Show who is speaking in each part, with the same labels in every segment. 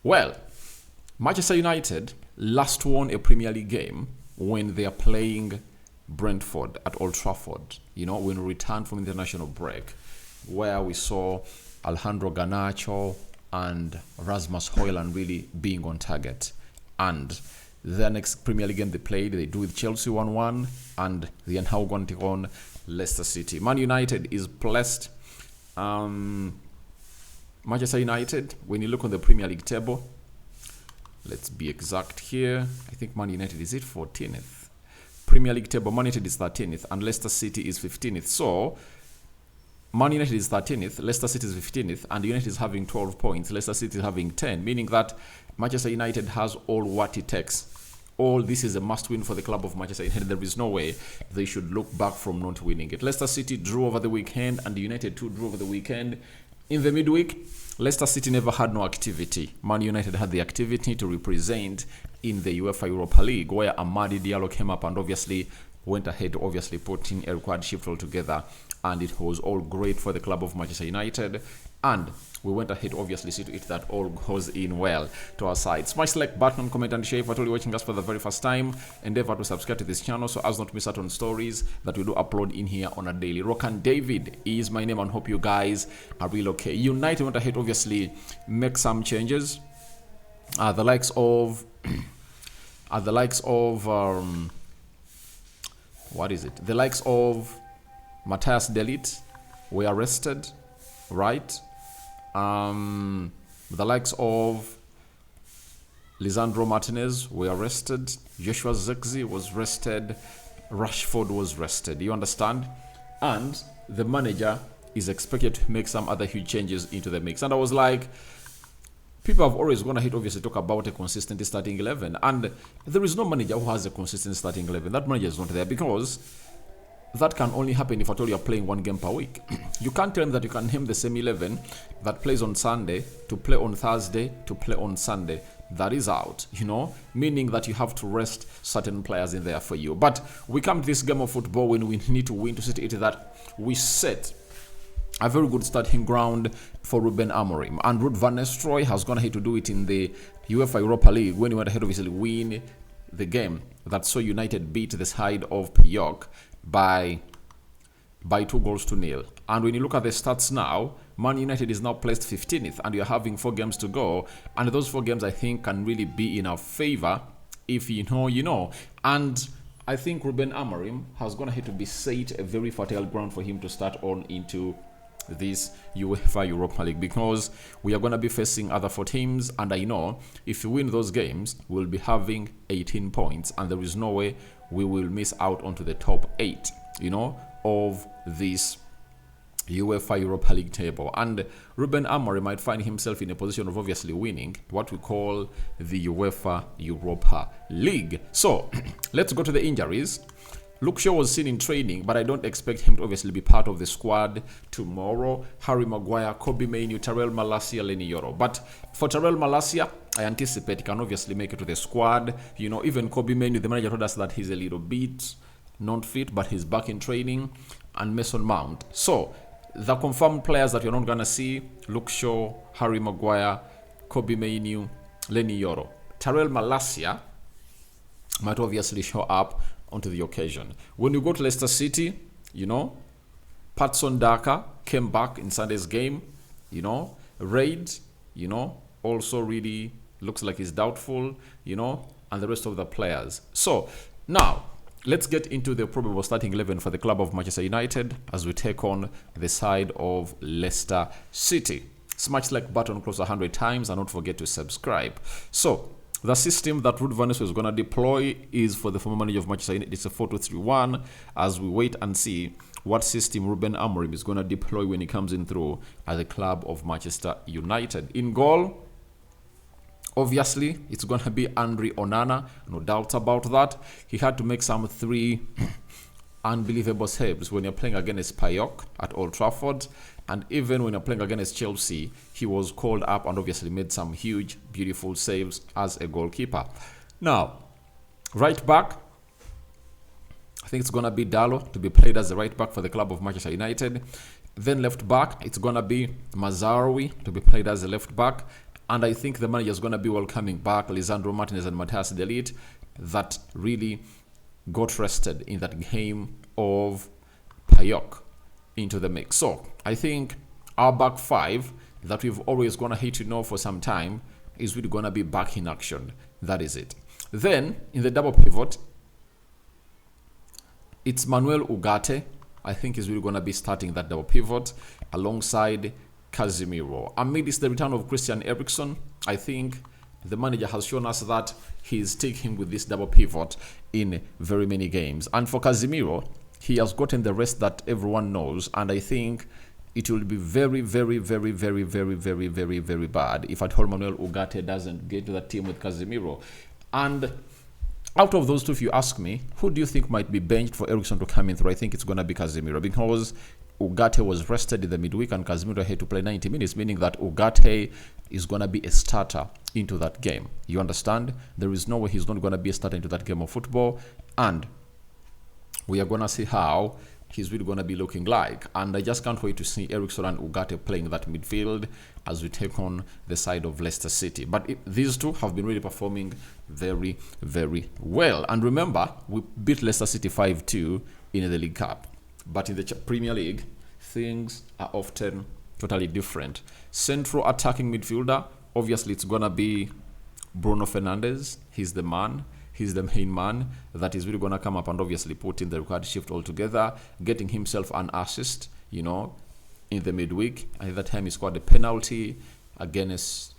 Speaker 1: Well, Manchester United last won a Premier League game when they are playing Brentford at Old Trafford. When we returned from international break, where we saw Alejandro Garnacho and Rasmus Højlund really being on target. And the next Premier League game they played, they drew with Chelsea 1-1, and they are now going to take on Leicester City. Man United is placed. Manchester United, when you look on the Premier League table, let's be exact here. I think Man United is 14th. Premier League table, Man United is 13th, and Leicester City is 15th. So, Man United is 13th, Leicester City is 15th, and United is having 12 points. Leicester City is having 10, meaning that Manchester United has all what it takes. This is a must-win for the club of Manchester United. There is no way they should look back from not winning it. Leicester City drew over the weekend, and United too drew over the weekend. In the midweek, Leicester City never had no activity. Man United had the activity to represent in the UEFA Europa League, where Amadi Diallo came up and obviously went ahead, putting a required shift all together. And it was all great for the club of Manchester United. And we went ahead, see to it that all goes in well to our side. Smash like button, comment and share. If you're watching us for the very first time, endeavor to subscribe to this channel so as not to miss out on stories that we do upload in here on a daily. Rokan David is my name, and hope you guys are really okay. United went ahead, make some changes. The likes of Matthias De Ligt were arrested, right? The likes of Lisandro Martinez were arrested. Joshua Zirkzee was arrested. Rashford was arrested. You understand? And the manager is expected to make some other huge changes into the mix. And I was like, people have always gone ahead, talk about a consistent starting 11. And there is no manager who has a consistent starting 11. That manager is not there, because that can only happen if at all you are playing one game per week. You can't tell me that you can name the same 11 that plays on Sunday to play on Thursday to play on Sunday. That is out, meaning that you have to rest certain players in there for you. But we come to this game of football when we need to win to see it that we set a very good starting ground for Ruben Amorim. And Ruud van Nistelrooy has gone ahead to do it in the UEFA Europa League when he went ahead win the game that saw United beat the side of PAOK by 2-0. And when you look at the stats now, Man United is now placed 15th, and you're having 4 games to go, and those 4 games I think can really be in our favor. If you know. And I think Ruben Amorim has gone ahead to be set a very fertile ground for him to start on into this UEFA Europa League, because we are going to be facing other 4 teams, and I know if you win those games, we'll be having 18 points, and there is no way we will miss out onto the top 8, of this UEFA Europa League table. And Ruben Amorim might find himself in a position of winning what we call the UEFA Europa League. So let's go to the injuries. Luke Shaw was seen in training, but I don't expect him to be part of the squad tomorrow. Harry Maguire, Kobbie Mainoo, Tyrell Malacia, Leny Yoro. But for Tyrell Malacia, I anticipate he can make it to the squad. Even Kobbie Mainoo, the manager told us that he's a little bit not fit, but he's back in training. And Mason Mount. So the confirmed players that you're not going to see: Luke Shaw, Harry Maguire, Kobbie Mainoo, Leny Yoro. Tyrell Malacia might show up onto the occasion. When you go to Leicester City, Patson Daka came back in Sunday's game. Raid, also really looks like he's doubtful, and the rest of the players. So now let's get into the probable starting 11 for the club of Manchester United as we take on the side of Leicester City. Smash like button close 100 times and don't forget to subscribe. So the system that Ruud van Nistelrooy is going to deploy is for the former manager of Manchester United. It's a 4-2-3-1 as we wait and see what system Ruben Amorim is going to deploy when he comes in through at the club of Manchester United. In goal, obviously, it's going to be Andre Onana. No doubt about that. He had to make some 3 unbelievable saves when you're playing against PAOK at Old Trafford. And even when you're playing against Chelsea, he was called up and made some huge, beautiful saves as a goalkeeper. Now, right back, I think it's going to be Dalot to be played as the right back for the club of Manchester United. Then left back, it's going to be Mazraoui to be played as a left back. And I think the manager is going to be welcoming back Lisandro Martinez and Matthias De Ligt that really got rested in that game of Payok into the mix. So I think our back five that we've always gonna hate to know for some time is really gonna be back in action. That is it. Then in the double pivot, it's Manuel Ugarte. I think is really gonna be starting that double pivot alongside Casemiro. Amidst the return of Christian Eriksen, I think the manager has shown us that he's sticking with this double pivot in very many games. And for Casemiro, he has gotten the rest that everyone knows, and I think it will be very, very, very, very, very, very, very, very bad if at all Manuel Ugarte doesn't get to that team with Casemiro. And out of those two, if you ask me, who do you think might be benched for Eriksen to come in through? I think it's going to be Casemiro, because Ugarte was rested in the midweek and Casemiro had to play 90 minutes, meaning that Ugarte is going to be a starter into that game. You understand? There is no way he's not going to be a starter into that game of football, and we are going to see how he's really going to be looking like. And I just can't wait to see Eriksen and Ugarte playing that midfield as we take on the side of Leicester City. But these two have been really performing very, very well. And remember, we beat Leicester City 5-2 in the League Cup. But in the Premier League, things are often totally different. Central attacking midfielder, obviously it's going to be Bruno Fernandes. He's the man. He's the main man that is really going to come up and obviously put in the required shift altogether, getting himself an assist, in the midweek. At that time, he scored a penalty against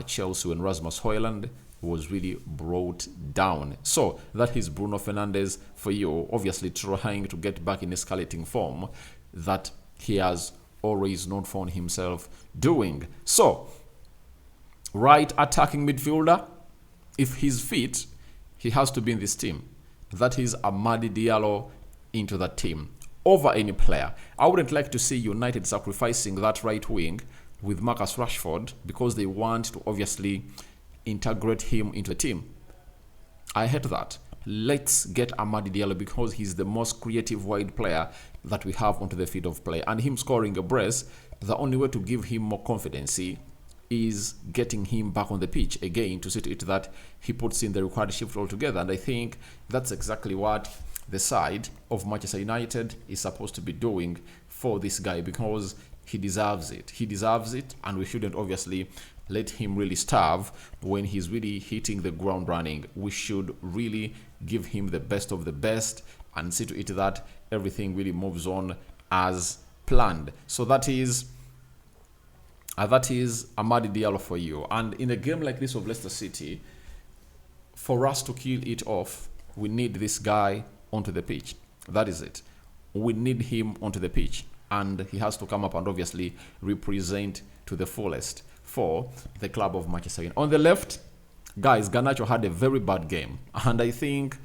Speaker 1: Chelsea when Rasmus Højlund was really brought down. So that is Bruno Fernandes for you, obviously trying to get back in escalating form that he has always not found himself doing. So, right attacking midfielder, if he's fit, he has to be in this team. That is Amadi Diallo into that team over any player. I wouldn't like to see United sacrificing that right wing with Marcus Rashford because they want to obviously integrate him into a team. I hate that. Let's get Amadi Diallo because he's the most creative wide player that we have onto the field of play. And him scoring a brace, the only way to give him more confidence is getting him back on the pitch again to see to it that he puts in the required shift altogether. And I think that's exactly what the side of Manchester United is supposed to be doing for this guy because he deserves it. He deserves it, and we shouldn't obviously let him really starve when he's really hitting the ground running. We should really give him the best of the best and see to it that everything really moves on as planned. So that is Amadi Diallo for you. And in a game like this of Leicester City, for us to kill it off, we need this guy onto the pitch. That is it. We need him onto the pitch. And he has to come up and obviously represent to the fullest for the club of Manchester United. On the left, guys, Garnacho had a very bad game. And I think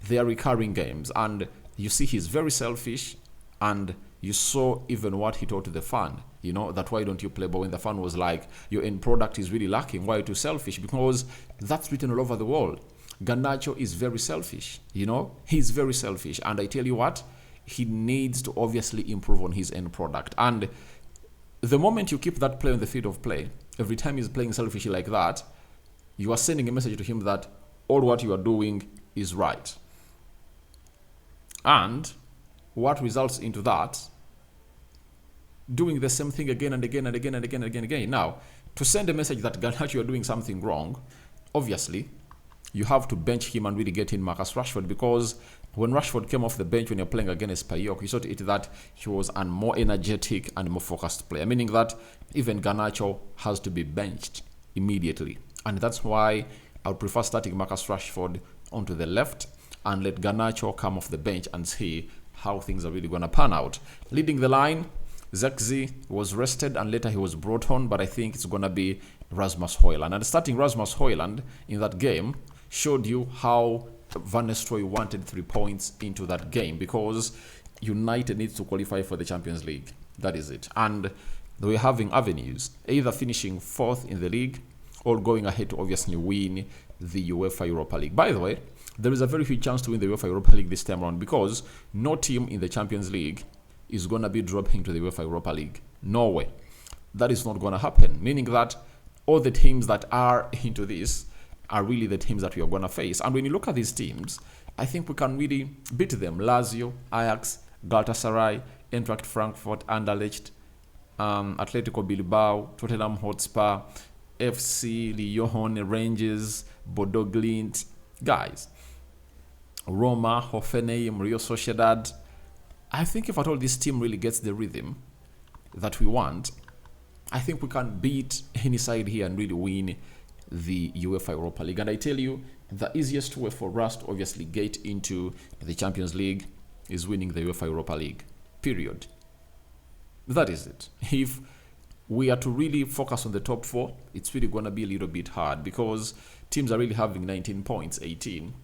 Speaker 1: they are recurring games. And you see he's very selfish. And you saw even what he told to the fan. That why don't you play? But when the fan was like, your end product is really lacking. Why are you too selfish? Because that's written all over the world. Garnacho is very selfish. He's very selfish. And I tell you what, he needs to obviously improve on his end product. And the moment you keep that player on the field of play, every time he's playing selfishly like that, you are sending a message to him that all what you are doing is right. And what results into that? Doing the same thing again and again and again and again and again. Now, to send a message that Garnacho you are doing something wrong, obviously, you have to bench him and really get in Marcus Rashford, because when Rashford came off the bench when you're playing against Payok, you saw to it that he was a more energetic and more focused player, meaning that even Garnacho has to be benched immediately. And that's why I would prefer starting Marcus Rashford onto the left and let Garnacho come off the bench and see how things are really going to pan out. Leading the line, Zexi was rested and later he was brought on, but I think it's going to be Rasmus Højlund. And starting Rasmus Højlund in that game showed you how Van Nistelrooy wanted 3 points into that game, because United needs to qualify for the Champions League. That is it. And we're having avenues, either finishing 4th in the league or going ahead to obviously win the UEFA Europa League. By the way, there is a very huge chance to win the UEFA Europa League this time around, because no team in the Champions League is going to be dropping to the UEFA Europa League. No way. That is not going to happen. Meaning that all the teams that are into this are really the teams that we are going to face. And when you look at these teams, I think we can really beat them. Lazio, Ajax, Galatasaray, Eintracht Frankfurt, Anderlecht, Atletico Bilbao, Tottenham Hotspur, FC Lyon, Rangers, Bodo Glimt, guys, Roma, Hoffenheim, Real Sociedad. I think if at all this team really gets the rhythm that we want, I think we can beat any side here and really win the UEFA Europa League. And I tell you, the easiest way for us to obviously get into the Champions League is winning the UEFA Europa League. Period. That is it. If we are to really focus on the top four, it's really going to be a little bit hard because teams are really having 19 points, 18.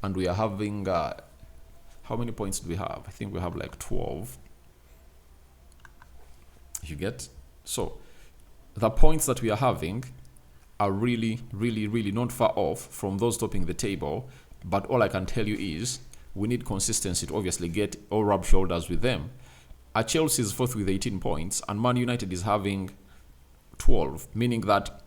Speaker 1: And we are having, how many points do we have? I think we have like 12. You get? So, the points that we are having are really, really, really not far off from those topping the table. But all I can tell you is we need consistency to obviously get or rub shoulders with them. Chelsea is fourth with 18 points and Man United is having 12, meaning that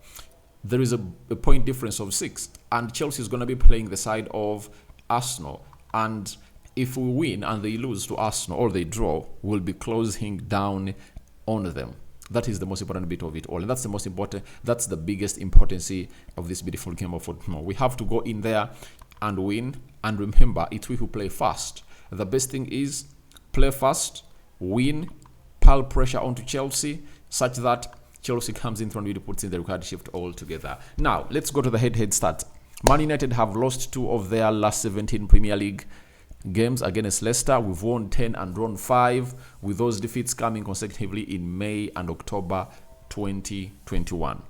Speaker 1: there is a point difference of 6. And Chelsea is going to be playing the side of Arsenal. And if we win and they lose to Arsenal or they draw, we'll be closing down on them. That is the most important bit of it all. And that's the most important, that's the biggest importance of this beautiful game of football. We have to go in there and win. And remember, it's we who play fast. The best thing is play fast, win, pile pressure onto Chelsea, such that Chelsea comes in front and really puts in the required shift altogether. Now, let's go to the head-to-head stats. Man United have lost 2 of their last 17 Premier League games against Leicester. We've won 10 and drawn 5, with those defeats coming consecutively in May and October 2021.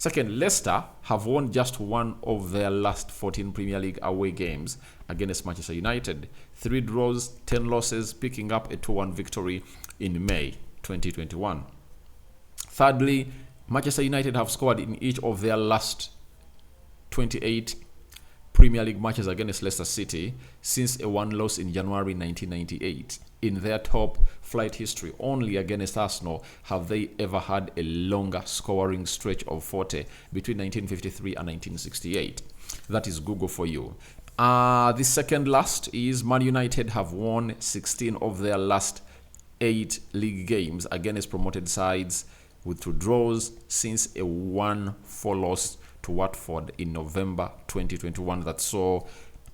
Speaker 1: Second, Leicester have won just 1 of their last 14 Premier League away games against Manchester United. 3 draws, 10 losses, picking up a 2-1 victory in May 2021. Thirdly, Manchester United have scored in each of their last 28 Premier League matches against Leicester City since a 1 loss in January 1998. In their top flight history, only against Arsenal have they ever had a longer scoring stretch of 40 between 1953 and 1968. That is Google for you. The second last is Man United have won 16 of their last 8 league games against promoted sides, with 2 draws since a 1-4 loss to Watford in November 2021 that saw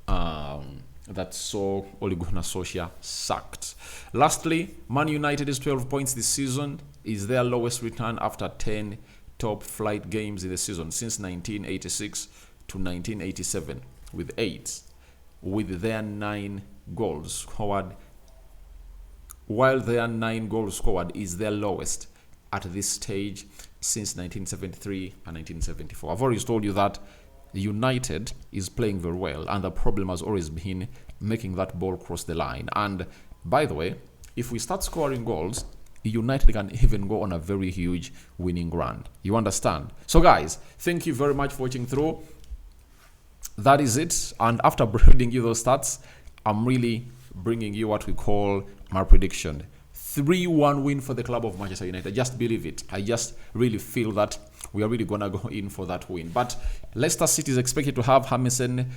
Speaker 1: Ole Gunnar Solskjaer sacked. Lastly, Man United's 12 points this season is their lowest return after 10 top flight games in the season since 1986 to 1987, with 8, with their 9 goals scored, while their 9 goals scored is their lowest at this stage since 1973 and 1974. I've already told you that United is playing very well, and the problem has always been making that ball cross the line. And by the way, if we start scoring goals, United can even go on a very huge winning run. You understand? So guys, thank you very much for watching through. That is it. And after reading you those stats, I'm really bringing you what we call my prediction. 3-1 win for the club of Manchester United. Just believe it. I just really feel that we are really going to go in for that win. But Leicester City is expected to have Hamilton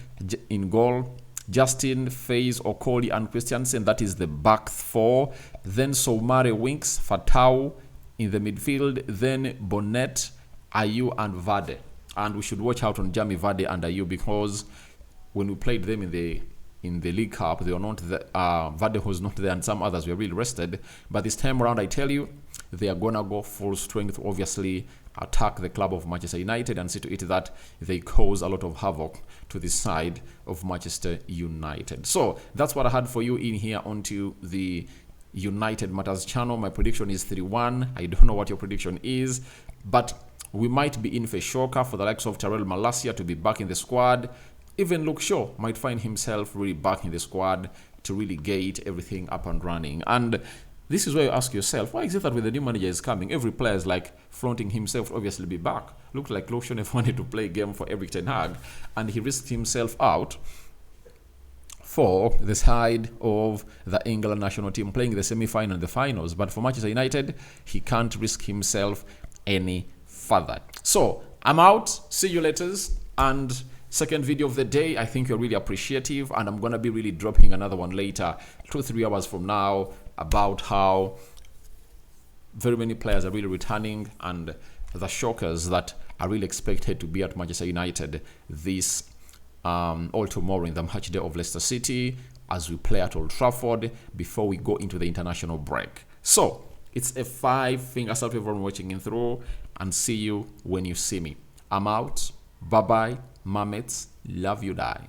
Speaker 1: in goal, Justin, Faze, Okoli, and Christiansen. That is the back 4. Then Soumare, Winks, Fatau in the midfield. Then Bonnet, Ayew, and Vardy. And we should watch out on Jamie Vardy and Ayew, because when we played them in the League Cup, they were not Vardy was not there, and some others were really rested. But this time around, I tell you, they are gonna go full strength, obviously attack the club of Manchester United and see to it that they cause a lot of havoc to the side of Manchester United. So that's what I had for you in here onto the United Matters channel. My prediction is 3-1. I don't know what your prediction is, but we might be in for a shocker for the likes of Tyrell Malacia to be back in the squad. Even Luke Shaw might find himself really back in the squad to really get everything up and running. And this is where you ask yourself, why is it that when the new manager is coming, every player is like flaunting himself to obviously be back? Looked like Luke Shaw never wanted to play a game for Erik ten Hag, and he risked himself out for the side of the England national team, playing the semi-final and the finals. But for Manchester United, he can't risk himself any further. So I'm out. See you later. And second video of the day, I think you're really appreciative, and I'm gonna be really dropping another one later, 2-3 hours from now, about how very many players are really returning and the shockers that are really expected to be at Manchester United this all tomorrow in the match day of Leicester City as we play at Old Trafford before we go into the international break. So it's a 5 fingers up everyone watching in through, and see you when you see me. I'm out. Bye bye, mammets. Love you, die.